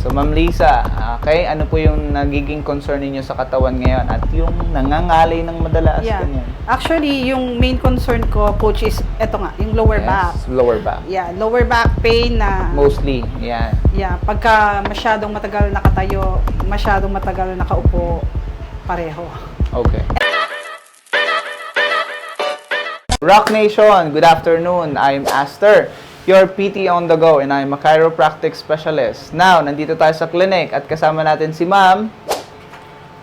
So, Ma'am Lisa, okay, ano po yung nagiging concern ninyo sa katawan ngayon? At yung nangangalay ng madalas, Yeah. ganyan? Actually, yung main concern ko, coach, is eto nga, yung lower back. Lower back. Yeah, lower back pain na... Mostly, yan. Yeah, pagka masyadong matagal nakatayo, masyadong matagal nakaupo, pareho. Okay. Rock Nation, good afternoon. I'm Aster, your PT on the go, and I'm a chiropractic specialist. Now, nandito tayo sa clinic at kasama natin si Ma'am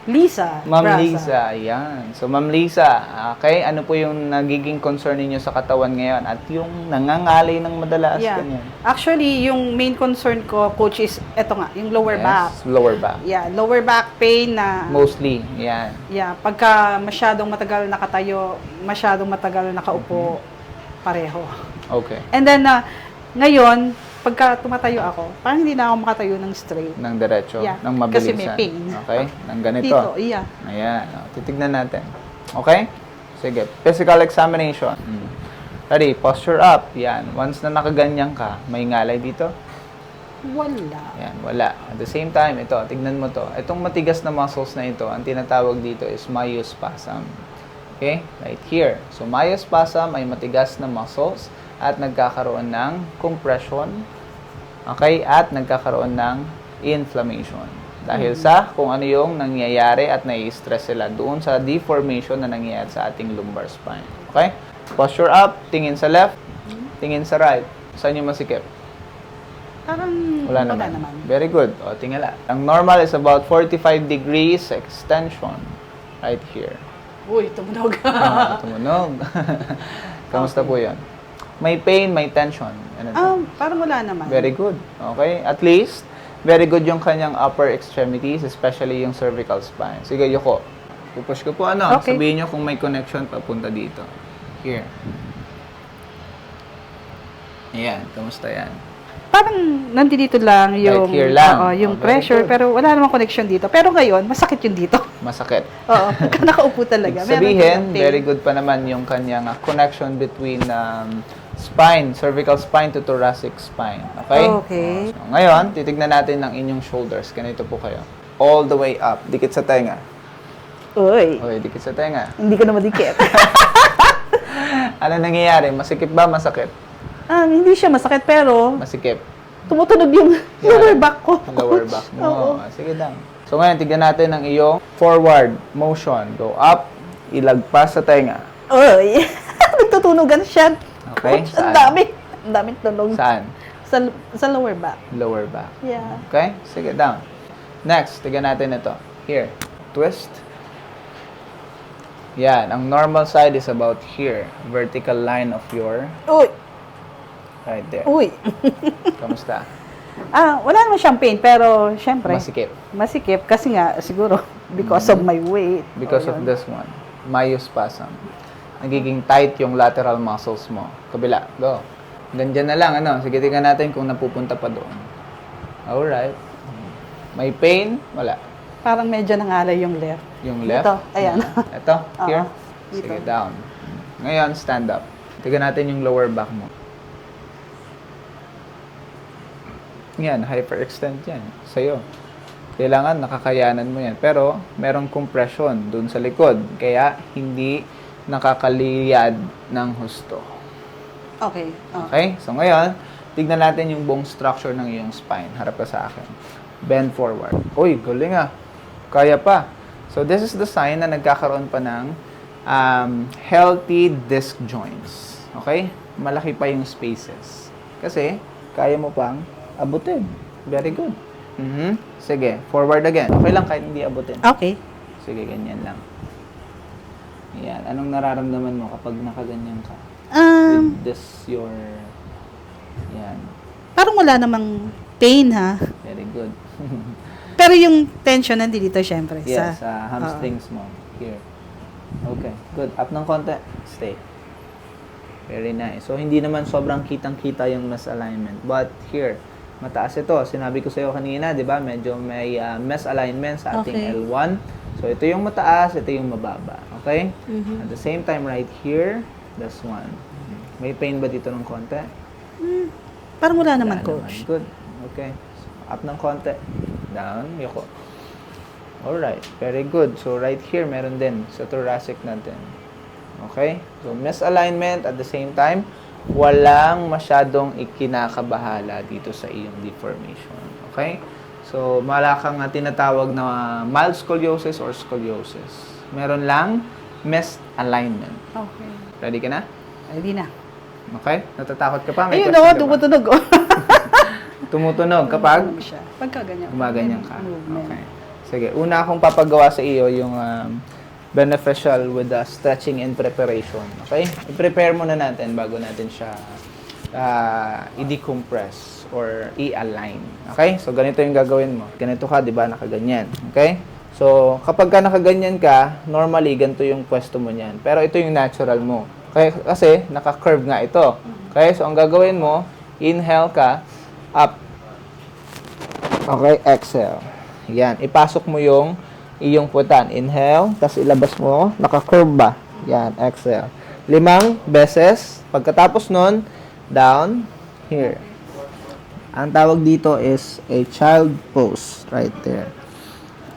Lisa. Ma'am Brasa. Lisa, ayan. So, Ma'am Lisa, okay, ano po yung nagiging concern ninyo sa katawan ngayon? At yung nangangalay ng madalas, Yeah. ganyan? Actually, yung main concern ko, coach, is eto nga, yung lower back. Lower back. Yeah, lower back pain na... Mostly, yan. Yeah, pagka masyadong matagal nakatayo, masyadong matagal nakaupo, pareho. Okay. And then, ngayon, pagka tumatayo ako, parang hindi na ako makatayo ng straight. Ng diretso, Yeah, ng mabilisan. kasi may pain. Okay? Ng ganito. Dito, yeah. Ayan. O, titignan natin. Okay? Sige. Physical examination. Ready? Posture up. Yan. Once na nakaganyan ka, may ngalay dito? Wala. Yan. Wala. At the same time, ito, tignan mo to. Itong matigas na muscles na ito, ang tinatawag dito is myospasm. Okay? Right here. So, myospasm ay matigas na muscles at nagkakaroon ng compression, okay, at nagkakaroon ng inflammation. Dahil sa kung ano yung nangyayari at nai-stress sila doon sa deformation na nangyayari sa ating lumbar spine. Okay? Posture up, tingin sa left, tingin sa right. Saan yung masikip? Parang Wala naman. Very good. O, tingala. Ang normal is about 45 degrees extension right here. Uy, tumunog. Tumunog. Kamusta po yan? May pain, may tension. Ano Parang wala naman. Very good. Okay? At least, very good yung kanyang upper extremities, especially yung cervical spine. Sige, yuko. Pupush ko po ano. Okay. Sabihin nyo kung may connection papunta dito. Here. Ayan. Kamusta yan? Parang nandito lang yung, Right here lang. yung Very pressure, good. pero wala namang connection dito. Pero ngayon, masakit yung dito. Masakit. Oo, pagka nakaupo talaga. Ibig meron sabihin, talagang pain. very good pa naman yung kanyang connection between spine, cervical spine to thoracic spine. Okay? Okay. So, ngayon, titignan natin ang inyong shoulders. Ganito po kayo. All the way up. Dikit sa tenga. Uy, Okay, dikit sa tenga. hindi ko na madikit. Ano nangyayari? Masikip ba? Masakit? Hindi siya masakit, pero Masikip. tumutunog yung lower back ko. Lower back mo. Oo. Sige lang. So ngayon, tignan natin ang iyong forward motion. Go up, ilagpas sa tenga. Uy, nagtutunugan siya. Okay, Ang saan? dami. Ang daming tunog. Saan? Sa lower back. Lower back. Yeah. Okay? Sige, down. Next, tignan natin ito. Here. Twist. Yan. Ang normal side is about here. Vertical line of your Uy, right there. uy. Kamusta? Wala naman siyang pain, pero syempre, Masikip. masikip kasi nga, siguro, because of my weight. Because of this one. Myospasm. Nagiging tight yung lateral muscles mo. Kabila. Go. Ganyan na lang, ano? Sige, tingnan natin kung napupunta pa doon. Alright. May pain? Wala. Parang medyo nangalay yung left. Yung left? Ito, ayan. Ito? Here? dito. Sige, down. Ngayon, stand up. Tignan natin yung lower back mo. Yan, hyperextend yan. Sa'yo. Kailangan nakakayanan mo yan. Pero, merong compression dun sa likod. Kaya, hindi nakakaliyad ng husto. Okay. Okay? So, ngayon, tignan natin yung buong structure ng iyong spine. Harap ka sa akin. Bend forward. Uy, galing ah. Kaya pa. So, this is the sign na nagkakaroon pa ng healthy disc joints. Okay? Malaki pa yung spaces. Kasi, kaya mo pang abutin. Very good. Sige, forward again. Okay lang kahit hindi abutin. Okay. Sige, ganyan lang. Yan. Anong nararamdaman mo kapag nakaganyan ka? Um, With this, your... Yan. Parang wala namang pain, ha? Very good. Pero yung tension nandito, syempre. Yes, sa hamstrings mo. Here. Okay, good. Up ng konti. Stay. Very nice. So, hindi naman sobrang kitang-kita yung misalignment. But here, mataas ito. Sinabi ko sa'yo kanina, di ba? Medyo may misalignment sa ating Okay. L1. So, ito yung mataas, ito yung mababa. Okay? At the same time, right here, this one. May pain ba dito ng konti? Parang wala naman, Wala coach. naman. Good. Okay. So, Up ng konti. Down, yuko. Alright, very good. So, right here, meron din sa thoracic natin. Okay? So, misalignment at the same time, walang masyadong ikinakabahala dito sa iyong deformation. Okay? So, wala kang tinatawag na mild scoliosis or scoliosis. Meron lang misalignment. Okay. Ready ka na? Ready na. Okay? Natatakot ka pa? May Ayun, question oo, ka ba? tumutunog. Tumutunog kapag Tumutunog siya. Pagka ganyan. gumaganyan ka. Movement. Okay. Sige, una akong papagawa sa iyo yung beneficial with the stretching and preparation. Okay? I-prepare muna natin bago natin siya i-decompress or i-align. Okay? So, ganito yung gagawin mo. Ganito ka, di ba? Nakaganyan. Okay? So, kapag ka nakaganyan ka, normally, ganito yung pwesto mo niyan. Pero ito yung natural mo. Okay? Kasi, naka-curve nga ito. Okay? So, ang gagawin mo, inhale ka, up. Okay? Exhale. Yan. Ipasok mo yung iyong puwetan. Inhale, tapos ilabas mo. Naka-curve ba? Yan. Exhale. 5 beses. Pagkatapos nun, down, here. Ang tawag dito is a child pose. Right there.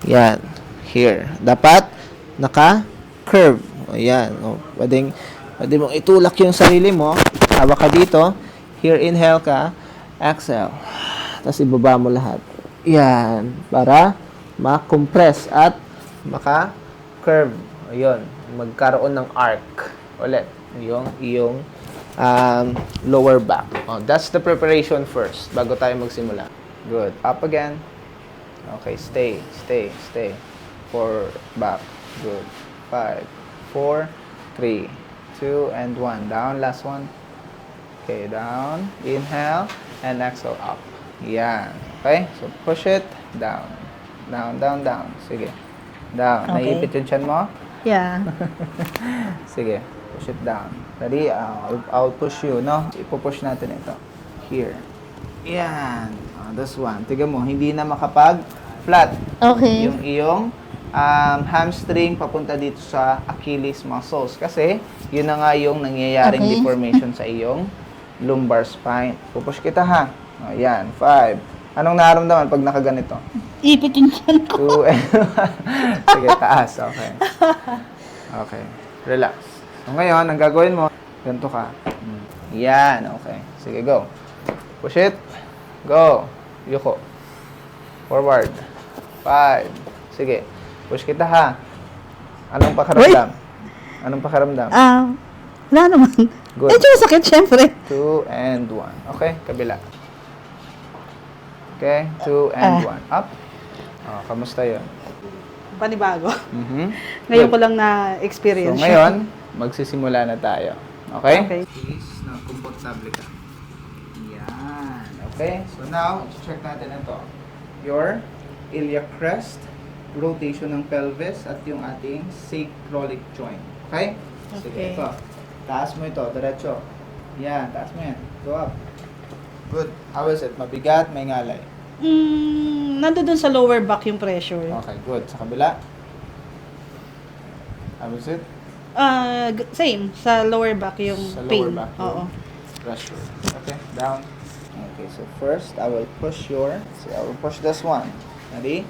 Yan. Here. Dapat, naka-curve. O, yan. O, pwede mong itulak yung sarili mo. Hawak ka dito. Here, inhale ka. Exhale. Tapos ibaba mo lahat. Yan. Para ma-compress at maka-curve. Ayun. Magkaroon ng arc. Ulit. Yung iyong lower back. Oh, that's the preparation first bago tayo magsimula. Good. Up again. Okay. Stay. Stay. Stay. 4 back. Good. 5, 4, 3, 2, and 1. Down. Last one. Okay. Down. Inhale. And exhale up. Yan. Okay? So, push it. Down. Down, down, down. Sige. Down. Okay. Naiipit yung chan mo? Yeah. Sige. Push it down. Ready? I'll push you, no? Ipupush natin ito. Here. Yan. This one. Tiga mo, hindi na makapag-flat. Okay. Yung iyong hamstring papunta dito sa Achilles muscles. Kasi, yun na nga yung nangyayaring Okay. deformation sa iyong lumbar spine. Pupush kita, ha? O, yan. 5. Anong nararamdaman pag nakaganito? Ipit yung chan ko. 2 and 1. Sige, taas. Okay. Okay. Relax. So, ngayon, ang gagawin mo, ganito ka. Yan. Okay. Sige, go. Push it. Go. Yuko. Forward. 5. Sige. Push kita, ha? Anong pakaramdam? Anong pakaramdam? Wala naman. Good. Medyo masakit, syempre. 2 and 1. Okay, kabila. Okay, 2 and 1. Up. Oh, kamusta yun? Panibago. Mhm. Ngayon Good. ko lang na-experience. So, ngayon, magsisimula na tayo. Okay? Okay. Please, na komportable ka. Yan. Okay? So now, check natin ito. Your iliac crest, rotation ng pelvis, at yung ating sacroiliac joint. Okay? Sige, Okay. ito. Taas mo ito, diretso. Yan, taas mo yan. Go up. Good. How is it? Mabigat, may ngalay. Nandun sa lower back yung pressure. Okay, good. Sa kabila. How is it? Same. Sa lower back yung Sa pain. lower back. Oo. Pressure. Okay, down. Okay, so first I will push I will push this one. Ready?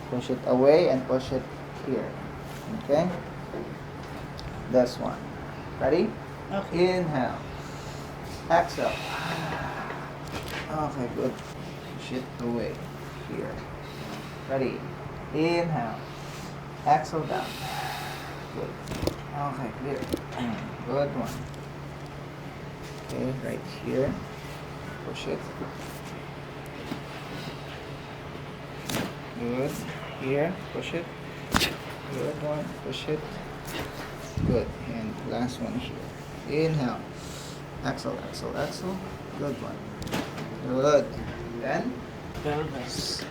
Push it away and push it here. Okay? This one. Ready? Okay. Inhale. Exhale. Okay, good. Push it away here. Ready? Inhale. Exhale down. Good. Okay, clear. Good one. Okay, right here. Push it. Good. Here, push it. Good one. Push it. Good. And last one here. Inhale. Exhale, exhale, exhale. Good one. Good. Then, pelvis.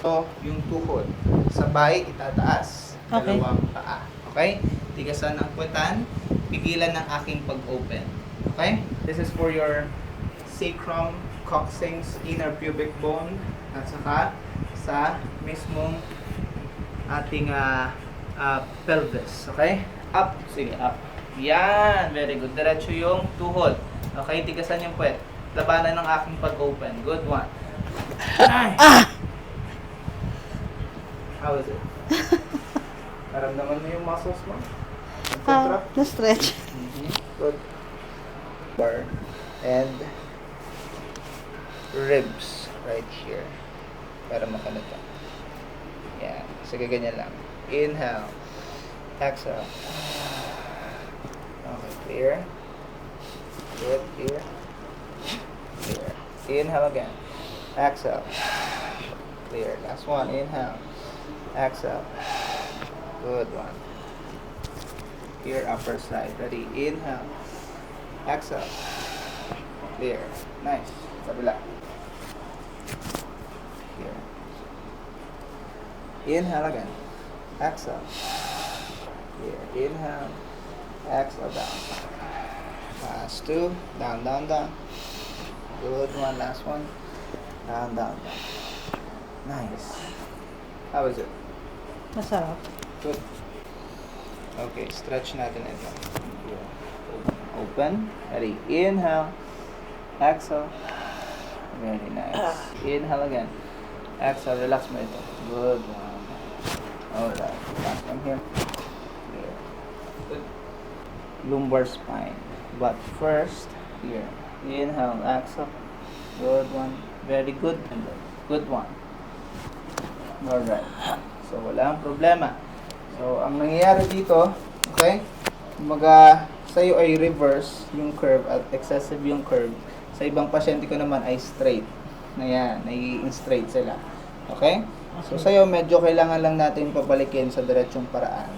So, yung tuhod. Sabay, itataas. Okay. Dalawang paa. Okay? Tigasan ang puwetan. Pigilan ng aking pag-open. Okay? This is for your sacrum, coccyx, inner pubic bone, at saka sa mismong ating pelvis. Okay? Up. Sige, up. Yan. Very good. Diretso yung tuhod. Okay? Tigasan yung puwet. Labanan ng aking pag-open. Good one. Ay! How is it? Naramdaman mo yung muscles mo? Contract? Na-stretch. Good. Bar. And ribs right here. Para makalata. Yan. Sige, ganyan lang. Inhale. Exhale. Okay, clear. Good, clear. Clear. Inhale again. Exhale. Clear. Last one. Inhale. Exhale. Good one. Here, upper side. Ready? Inhale. Exhale. Clear. Nice. Kabila. Here. Inhale again. Exhale. Here. Inhale. Exhale down. Last two. Down, down, down. Good one. Last one. Down, down, down. Nice. How is it? Masarap. Good. Okay, stretch natin ito. Open. Ready. Inhale. Exhale. Very nice. Inhale again. Exhale. Relax mo ito. Good one. Alright. Last one here. There. Good. Lumbar spine. But first, here. Inhale. Exhale. Good one. Very good. Good one. Alright. So, wala ang problema. So, ang nangyayari dito, okay, kumaga, sa'yo ay reverse yung curve at excessive yung curve. Sa ibang pasyente ko naman ay straight. Ayan, nagiging straight sila. Okay? So, sa'yo, medyo kailangan lang natin pabalikin sa diretsong paraan.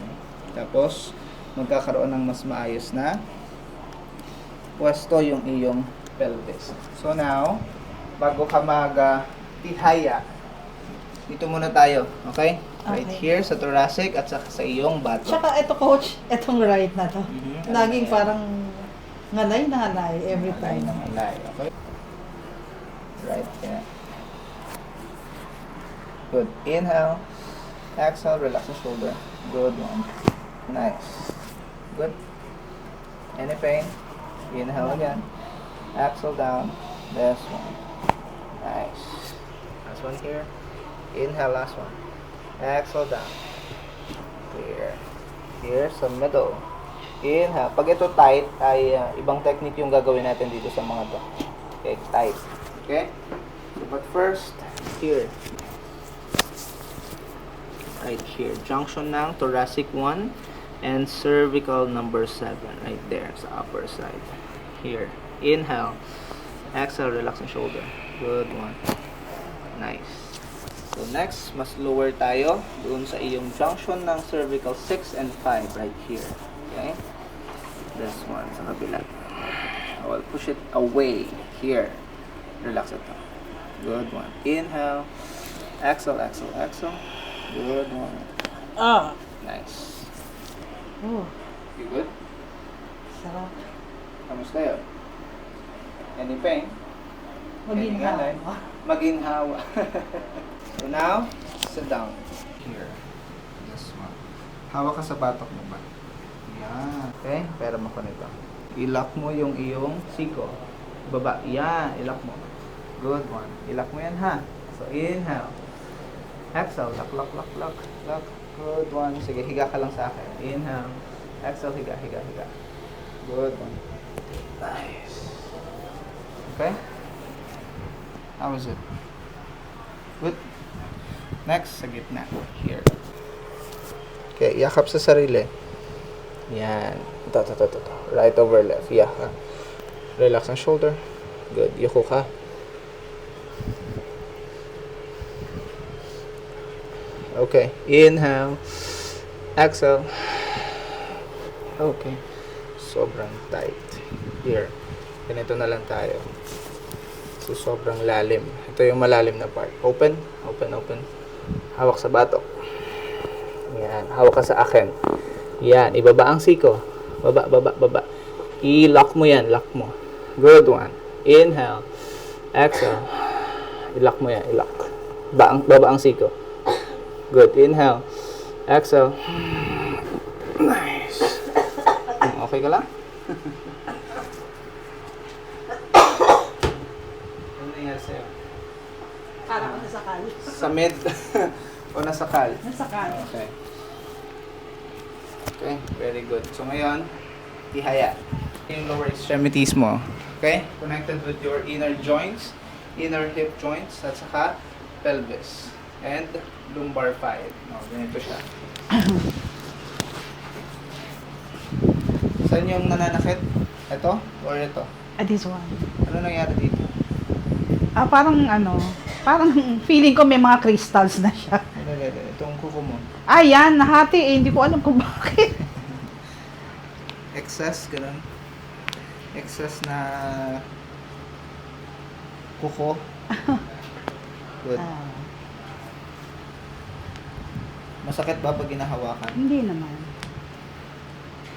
Tapos, magkakaroon ng mas maayos na pwesto yung iyong pelvis. So, now, bago ka mag-tihaya, dito muna tayo, okay? Right Okay. here sa thoracic at sa iyong bato. Tsaka ito coach, itong right na to. Mhm. Laging parang ngalay na ngalay every Alay time. ng alay, okay? Right here. Good. Inhale. Exhale. Relax the shoulder. Good one. Nice. Good. Any pain? Inhale again. Exhale down. This one. Nice. Last one here. Inhale. Last one. Exhale down. Clear. Here sa middle. Inhale. Pag ito tight, ay ibang technique yung gagawin natin dito sa mga to. Okay, tight. Okay? But first, here. Right here. Junction ng thoracic 1 and cervical number 7. Right there sa upper side. Here. Inhale. Exhale. Relax the shoulder. Good one. Nice. So next, mas lower tayo doon sa iyong junction ng cervical 6 and 5 right here. Okay? This one sa kabila. I will push it away here. Relax ito. Good one. Inhale. Exhale, exhale, exhale. Good one. Ah. Nice. Oh, You good? sarap. Kamusta yun? Any pain? Maginhawa. Maginhawa. So now, sit down. Here. This one. Hawak ka sa batok mo ba? Yan. Okay? Pero mo ko nito. Ilock mo yung iyong siko. Baba. Yan. Ilock mo. Good one. Ilock mo yan ha. So inhale. Exhale. Lock, lock, lock, lock. Lock. Good one. Sige, higa ka lang sa akin. Inhale. Exhale. Higa, higa, higa. Good one. Nice. Okay? How was it? Good. Next, sa gitna. Here. Okay, yakap sa sarili. Yan. Ito. Right over left. Yeah. Relax ang shoulder. Good. Yuko ka. Okay. Inhale. Exhale. Okay. Sobrang tight. Here. Ganito na lang tayo. So, sobrang lalim. Ito yung malalim na part. Open. Open, open. Hawak sa batok. Yan. Hawak ka sa akin. Yan. Ibaba ang siko. Baba, baba, baba. I-lock mo yan. Lock mo. Good one. Inhale. Exhale. I-lock mo yan. I-lock. Baba ang siko. Good. Inhale. Exhale. Nice. Okay ka lang? Ano nangyari sa'yo? Para ako nasakal. Sa mid o nasakal? Nasakal. Okay. Okay, very good. So ngayon, tihaya. Yung lower extremities mo. Okay? Connected with your inner joints, inner hip joints, at saka pelvis. And lumbar 5. No, ganito siya. Saan yung nananakit? Ito? Or ito? This one. Ano nangyari dito? Parang parang feeling ko may mga crystals na siya. Itong kuko mo. Yan, nahati eh. Hindi ko alam kung bakit. Excess, ganun. Excess na kuko. Good. Masakit ba pag ginahawakan? Hindi naman.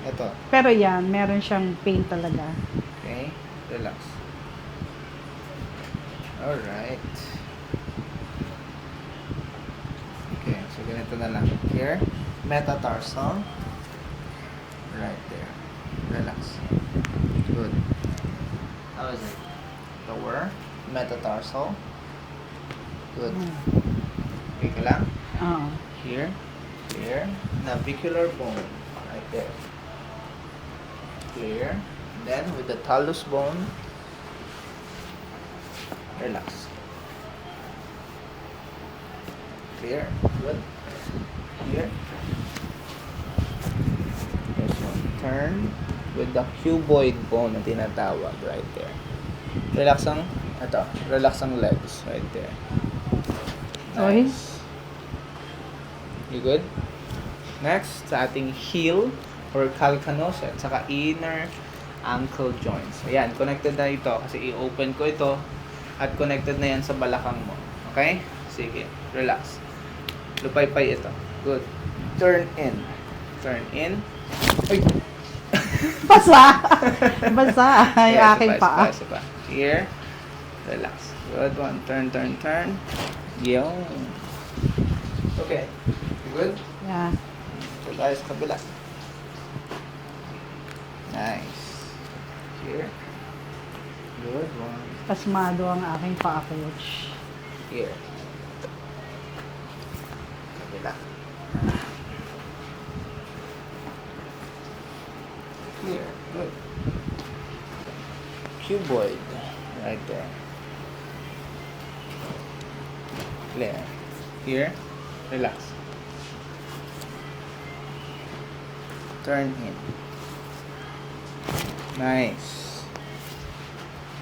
Ito. Pero yan, meron siyang pain talaga. Okay. Relax. Alright. Okay, so ganito na lang. Here, metatarsal. Right there. Relax. Good. How is it? Lower, metatarsal. Good. Okay ka lang? Oo. Here, navicular bone. Right there. Clear. Then, with the talus bone, relax. Clear. Good. Here. This one. Turn with the cuboid bone na tinatawag. Right there. Relax ang, relax ang legs. Right there. Okay. Nice. You good? Next, sa ating heel or calcaneus at saka inner ankle joints. Ayan, connected na ito kasi i-open ko ito at connected na yan sa balakang mo. Okay? Sige, relax. Lupay-pay ito. Good. Turn in. Turn in. Ay! Basa! Basa! Ay, Yeah, aking isa paa. isa pa. Here. Relax. Good one. Turn, turn, turn. Yung. Okay. You good? Yeah. So tayo sa kabila. Nice. Here. Good one. Pasmado ang aking paa, coach. Here. Kabila. Here. Good. Cuboid. Right there. Clear. Here. Relax. Turn in. Nice.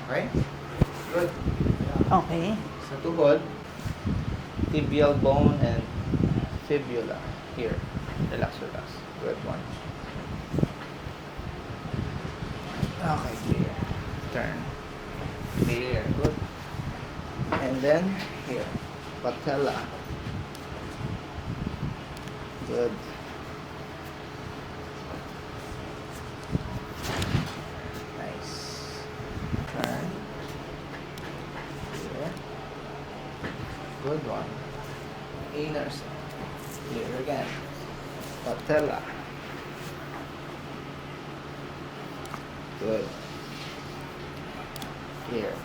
Okay? Good. Okay. Sa tuhod, tibial bone and fibula. Here. Relax, relax. Good one. Okay, clear. Turn. Clear. Good. And then, here. Patella. Good. Nice. Turn. Here. Good one. Inner side. Here again. Patella. Good. Here.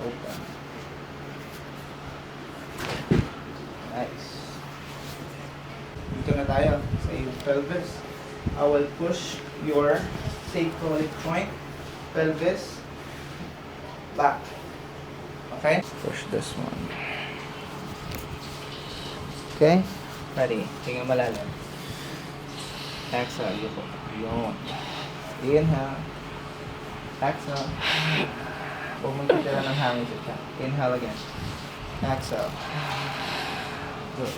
Open. Nice. Dito na tayo sa iyong pelvis. I will push your sacroiliac joint, pelvis, back. Okay? Push this one. Okay? Ready? Tingnan malalim. Exhale. Yuko. Yun. Inhale. Exhale. Huwag mong kitira ng hangin sa tiyan. Inhale again. Exhale. Good.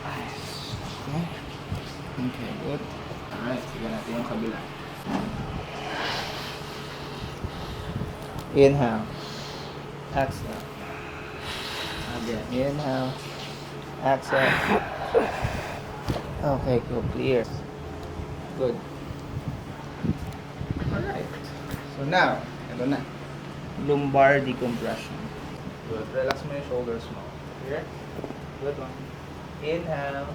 Nice. Okay. Okay, good. Alright, sige natin yung kabila. Inhale. Exhale. Again. Inhale. Exhale. Okay, go clear. Good. Alright. So now, ito na. Lumbar decompression. Good. Relax mo yung shoulders mo. Here. Good one. Inhale.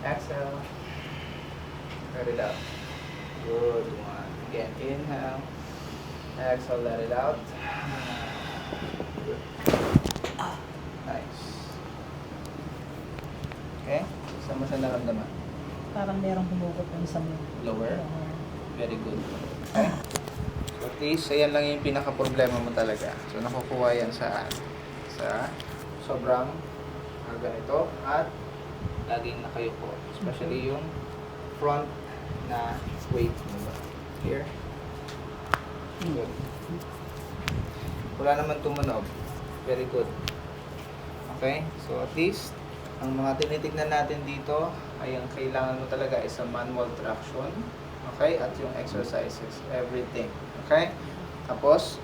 Exhale. Let it out. Good one. Again. Inhale. Exhale. Let it out. Good. Nice. Okay? Saan mo siya naramdaman? Parang merong humugot ng isang Lower? Very good. Okay? So at least, ayan lang yung pinaka-problema mo talaga. So nakukuha yan sa sobrang ganito at laging nakayuko. Especially yung front na weight mo ba? Here. Good. Wala naman tumunog. Very good. Okay? So at least, ang mga tinitignan natin dito ay ang kailangan mo talaga is a manual traction. Okay? At yung exercises. Everything. Okay? Tapos,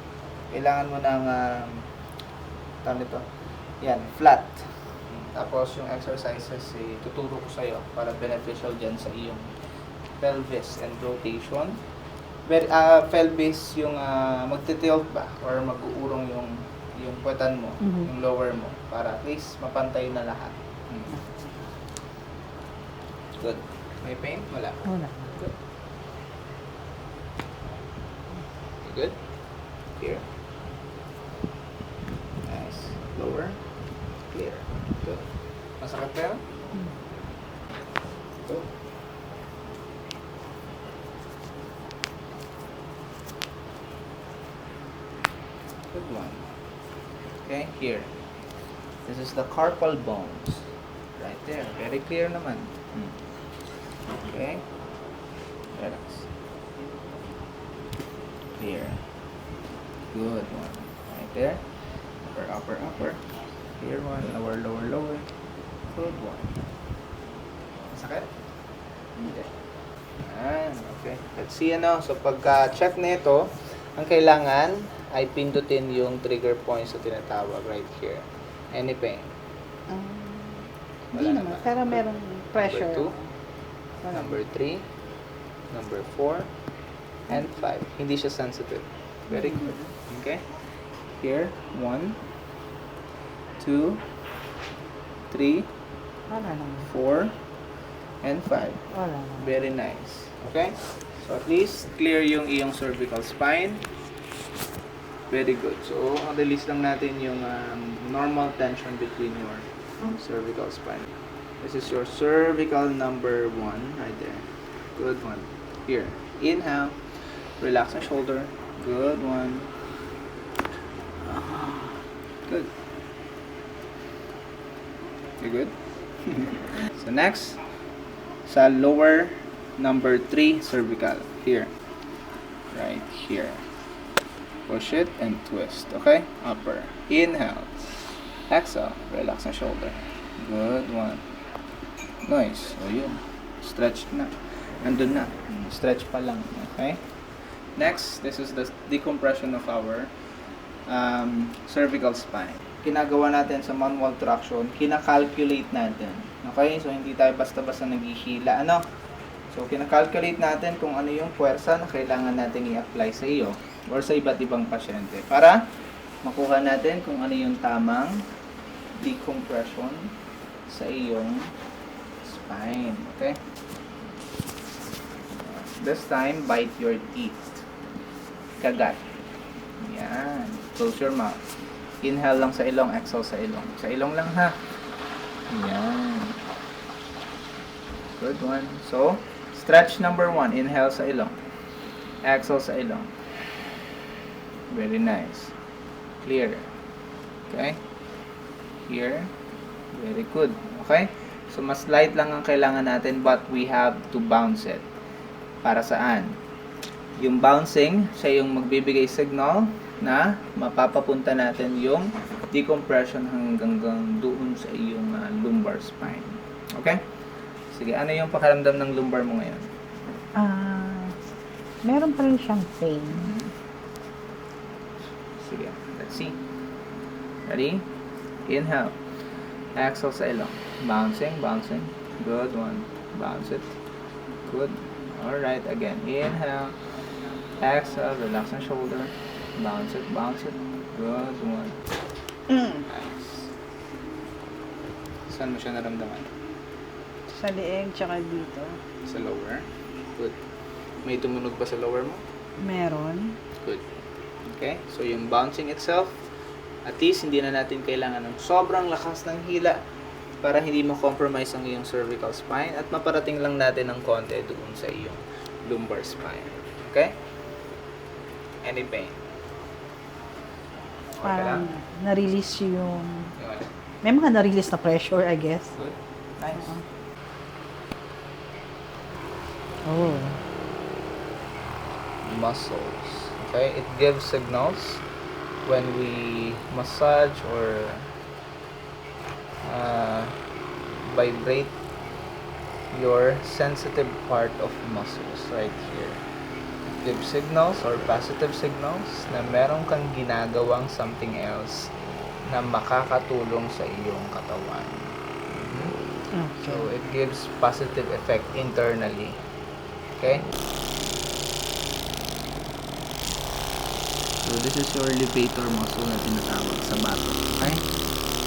kailangan mo ng tawag nito. Yan, flat. Tapos yung exercises, tuturo ko sa'yo para beneficial dyan sa iyong pelvis and rotation. Pelvis yung magtitilt ba or mag-uurong yung puwetan mo, yung lower mo para at least mapantay na lahat. Good. May pain? Wala. Wala. Good. Good. Here. Nice. Lower. Clear. Good. Masakit pa yun? Good. Good one. Okay, here. This is the carpal bones. Right there. Very clear naman. Okay. Relax. Clear. Good one. Right there. Upper, upper, upper. Here one. Lower, lower, lower. Good one. Masakit? Hindi. Okay. Let's see So pagka-check nito, ang kailangan ay pindutin yung trigger points na tinatawag right here. Any pain? Hindi naman. Pero merong pressure. Number 2, number 3, number 4, and 5. Hindi siya sensitive. Very good. Okay? Here, 1, 2, 3, Wala naman. 4, and 5. Wala naman. Very nice. Okay? So at least clear yung iyong cervical spine. Very good. So ang release lang natin yung normal tension between your cervical spine. This is your cervical number 1 right there. Good one. Here. Inhale. Relax the shoulder. Good one. Good. You good? So next, sa lower number 3 cervical. Here. Right here. Push it and twist. Okay? Upper. Inhale. Exhale. Relax the shoulder. Good one. Nice. So yun. Stretch na. Andun na. Stretch pa lang. Okay? Next, this is the decompression of our cervical spine. Ginagawa natin sa manual traction, kinakalculate natin. Okay? So hindi tayo basta-basta naghihila. So kinakalculate natin kung ano yung puwersa na kailangan natin i-apply sa iyo or sa iba't ibang pasyente para makuha natin kung ano yung tamang decompression sa iyong spine. Okay? This time, bite your teeth. Kagat. Yan. Close your mouth. Inhale lang sa ilong, exhale sa ilong. Sa ilong lang ha. Yan. Good one. So, stretch number 1. Inhale sa ilong. Exhale sa ilong. Very nice. Clear. Okay? Here. Very good. Okay? So, mas light lang ang kailangan natin but we have to bounce it. Para saan? Yung bouncing, siya yung magbibigay signal na mapapapunta natin yung decompression hanggang doon sa iyong lumbar spine. Okay? Sige, ano yung pakiramdam ng lumbar mo ngayon? Meron pa rin siyang pain. Sige, let's see. Ready? Inhale. Exhale sa ilong. Bouncing, bouncing. Good one. Bounce it. Good. Alright, again. Inhale. Exhale. Relax ang shoulder. Bounce it, bounce it. Good one. Nice. Saan mo siya naramdaman? Sa leeg, tsaka dito. Sa lower. Good. May tumunog ba sa lower mo? Meron. Good. Okay, so yung bouncing itself, At least, hindi na natin kailangan ng sobrang lakas ng hila para hindi ma-compromise ang iyong cervical spine at maparating lang natin ng konti doon sa iyong lumbar spine. Okay? Any pain? Okay lang? Parang na-release yung... Yun. May mga na-release na pressure, I guess. Good. Nice. Oh. Muscles. Okay? It gives signals when we massage or vibrate your sensitive part of muscles right here. It gives signals or positive signals na meron kang ginagawang something else na makakatulong sa iyong katawan. So, it gives positive effect internally. Okay? So, this is your levator muscle na tinatawag sa bato. Okay?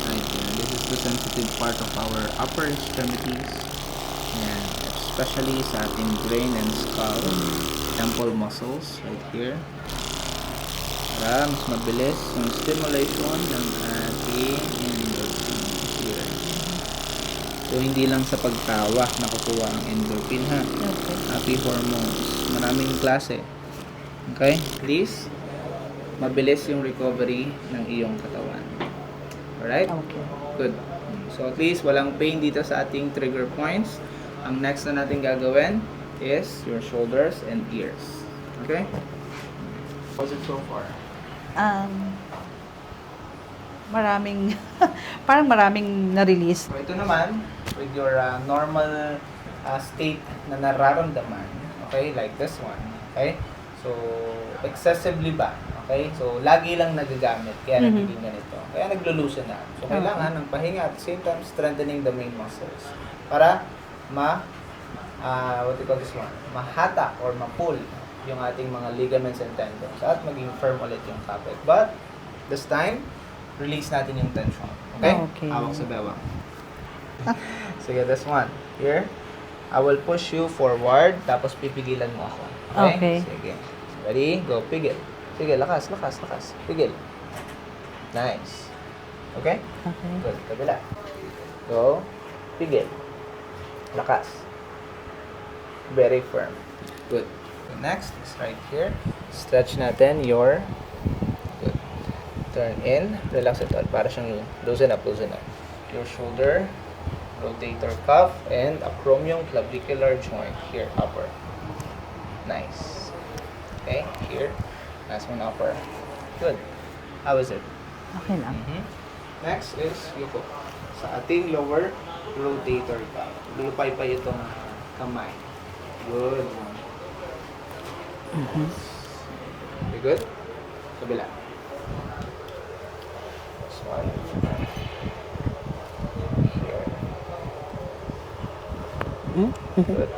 Right here. This is the sensitive part of our upper extremities. Yan. Especially sa ating brain and skull. Temple muscles right here. Para mas mabilis yung stimulation ng ating endorphins here. So, hindi lang sa pagtawa nakukuha ang endorphin ha. Okay. Happy hormones. Maraming klase. Okay? Please, mabilis yung recovery ng iyong katawan. Alright? Okay. Good. So, at least walang pain dito sa ating trigger points. Ang next na natin gagawin is your shoulders and ears. Okay? How's it so far? Maraming, parang maraming na-release. So, ito naman, with your normal state na nararamdaman, okay, like this one, okay? So, excessively ba? Okay? So, lagi lang nagagamit, kaya nagiging ganito. Kaya naglo-loosen na. So, kailangan ng pahinga at the same time strengthening the main muscles para what do you call this one? Mahatak or ma-pull yung ating mga ligaments and tendons at maging firm ulit yung kapit. But, this time, release natin yung tension. Okay? Okay. Hawak sa bewang. Sige, this one. Here, I will push you forward, tapos pipigilan mo ako. Okay. Sige. Ready? Go. Pigil. Sige, lakas. Pigil. Nice. Okay? Okay. Good. Kabila. Go. Pigil. Lakas. Very firm. Good. So next is right here. Stretch natin your... Good. Turn in. Relax it out. Para siyang loosen up. Your shoulder, rotator cuff, and acromioclavicular joint here, upper. Nice. Okay, here. Last one, upper. Good. How is it? Okay lang. Next is yuko. Sa ating lower rotator cuff. Lupay pa itong kamay. Good. Okay, good? Kabila. This one. Good.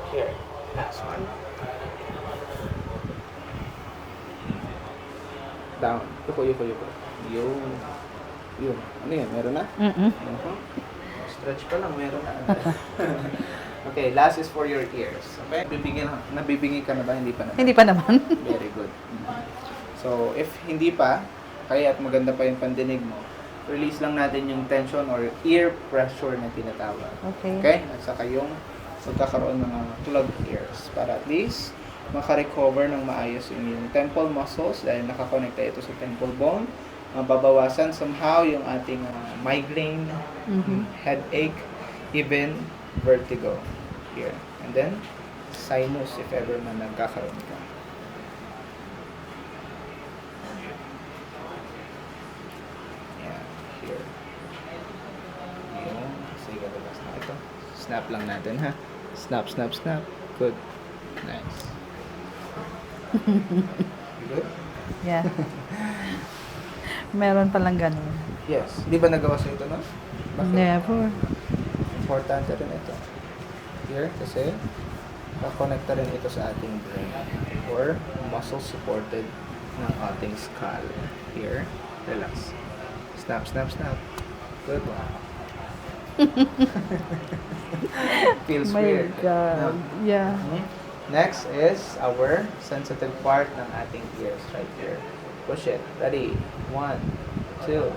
Here. Last one. Down. Yuko. Yun. Ano yan? Meron na? Stretch pa lang. Meron na. Okay. Last is for your ears. Okay? Nabibingi ka na ba? Hindi pa na. Hindi pa naman. Very good. So, if hindi pa, kaya at maganda pa yung pandinig mo, release lang natin yung tension or ear pressure na tinatawag. Okay. Okay? At saka yung magkakaroon ng mga plugged ears para at least makarecover ng maayos yung temple muscles dahil nakakonekta ito sa temple bone. Mababawasan somehow yung ating migraine, headache, even vertigo here. And then, sinus if ever man nagkakaroon ka. Here. Yun. Sige, labas na ito. Snap lang natin, ha? Snap. Good. Nice. You good? Yeah. Meron palang ganun. Yes. Di ba nagawa sa ito, no? Bakit? Never. Importante rin ito. Here, kasi kakonekta rin ito sa ating brain or muscle supported ng ating skull. Here, relax. Snap. Good one. Feels My weird. God. No? Yeah. Next is our sensitive part ng ating ears right here. Push it. Ready? 1, 2,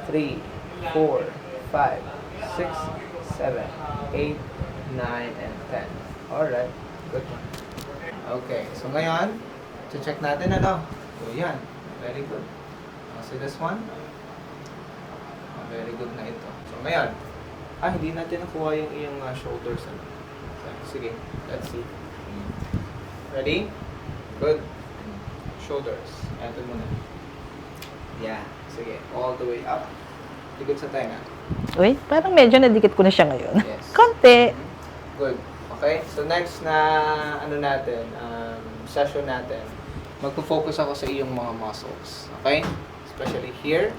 3, 4, 5, 6, 7, 8, 9, and 10. Alright. Good one. Okay. So ngayon, check natin ano. So yan. Very good. See this one? Very good na ito. So ngayon, hindi natin nakuha yung iyong shoulders. Ano? Sige. Let's see. Ready? Good. Shoulders. Ito muna. Yeah. Sige. All the way up. Likod sa tenga. Uy, parang medyo nadikit ko na siya ngayon. Yes. Konti. Good. Okay? So next na session natin, magpo-focus ako sa iyong mga muscles. Okay? Especially here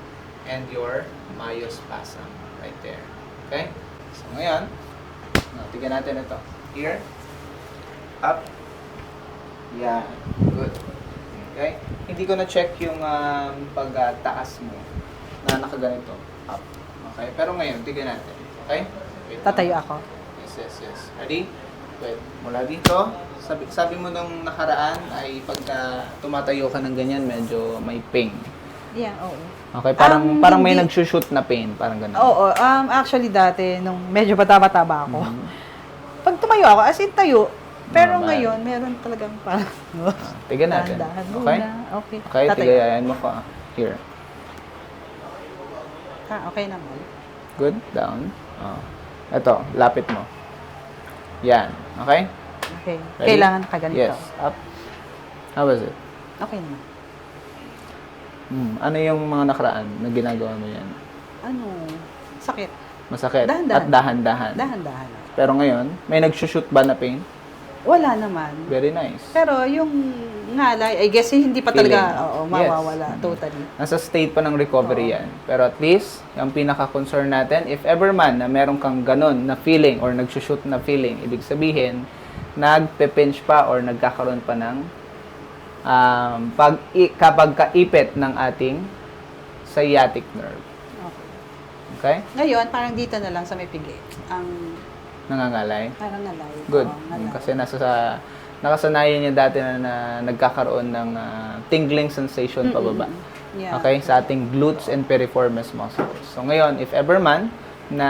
and your myospasm. Right there. Okay? So ngayon, tignan natin ito. Here. Up. Yan. Good. Okay? Hindi ko na-check yung pagtaas mo na nakaganito. Up. Okay? Pero ngayon, tignan natin. Okay? Wait lang. Tatayo ako. Yes. Ready? Wait. Mula dito. Sabi mo nung nakaraan ay pagka tumatayo ka ng ganyan, medyo may pain. Yeah, oo. Okay? Parang may hindi- nagsushoot na pain. Parang ganun. Oo, actually dati, nung medyo bata-bata ako, Mhm. pag tumayo ako, as in tayo, pero Normal. ngayon, meron talagang parang, Tignan natin. dahan-dahan Okay? muna. Okay. Okay, Tatayo. tigayayan mo ka. Here. Okay naman. Good. Down. Ito, lapit mo. Yan. Okay? Okay. Ready? Kailangan kaganito. Yes. Up. How was it? Okay naman. Ano yung mga nakaraan na ginagawa mo yan? Ano? Sakit. Masakit? Dahan-dahan. At dahan-dahan. Dahan-dahan. Pero ngayon, may nagsushoot ba na pain? Wala naman. Very nice. Pero yung ngalay, I guess hindi pa talaga Feeling. mawawala Yes. totally. Nasa state pa ng recovery yan. Pero at least, yung pinaka-concern natin, if ever man na meron kang ganun na feeling or nagsushoot na feeling, ibig sabihin, nagpe-pinch pa or nagkakaroon pa ng kapag kaipit ng ating sciatic nerve. Okay. Okay? Ngayon, parang dito na lang sa may pigi. Ang Nangangalay. parang nalay. Good. Oo, nalay. Kasi nakasanayan niya dati na nagkakaroon ng tingling sensation pababa. Yeah. Okay? Sa ating glutes and piriformis muscles. So ngayon, if ever man na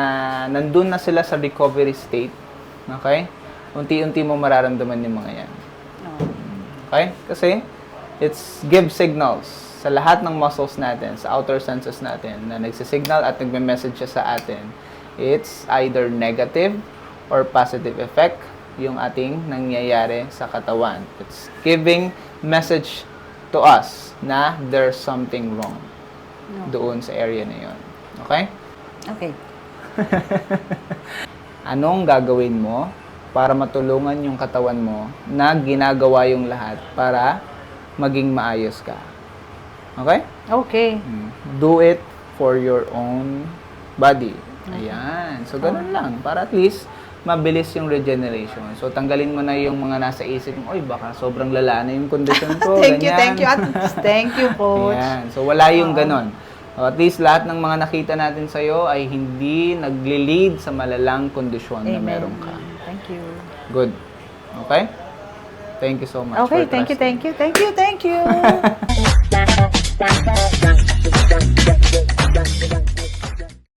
nandun na sila sa recovery state, okay? Unti-unti mo mararamdaman yung mga yan. Oo. Okay? Kasi it's give signals sa lahat ng muscles natin, sa outer senses natin, na nagsisignal at nagme-message siya sa atin. It's either negative or positive effect yung ating nangyayari sa katawan. It's giving message to us na there's something wrong No. doon sa area na yun. Okay? Okay. Anong gagawin mo para matulungan yung katawan mo na ginagawa yung lahat para maging maayos ka? Okay? Okay. Do it for your own body. Ayan. So, ganun lang. Para at least, mabilis yung regeneration. So, tanggalin mo na yung mga nasa isip mo, oy, baka sobrang lala na yung condition ko. Thank you, ganyan. thank you, Coach. Ayan. So, wala yung ganon. So, at least lahat ng mga nakita natin sa'yo ay hindi nagli-lead sa malalang kondisyon na meron ka. Thank you. Good. Okay? Thank you so much. Okay, for trusting. thank you.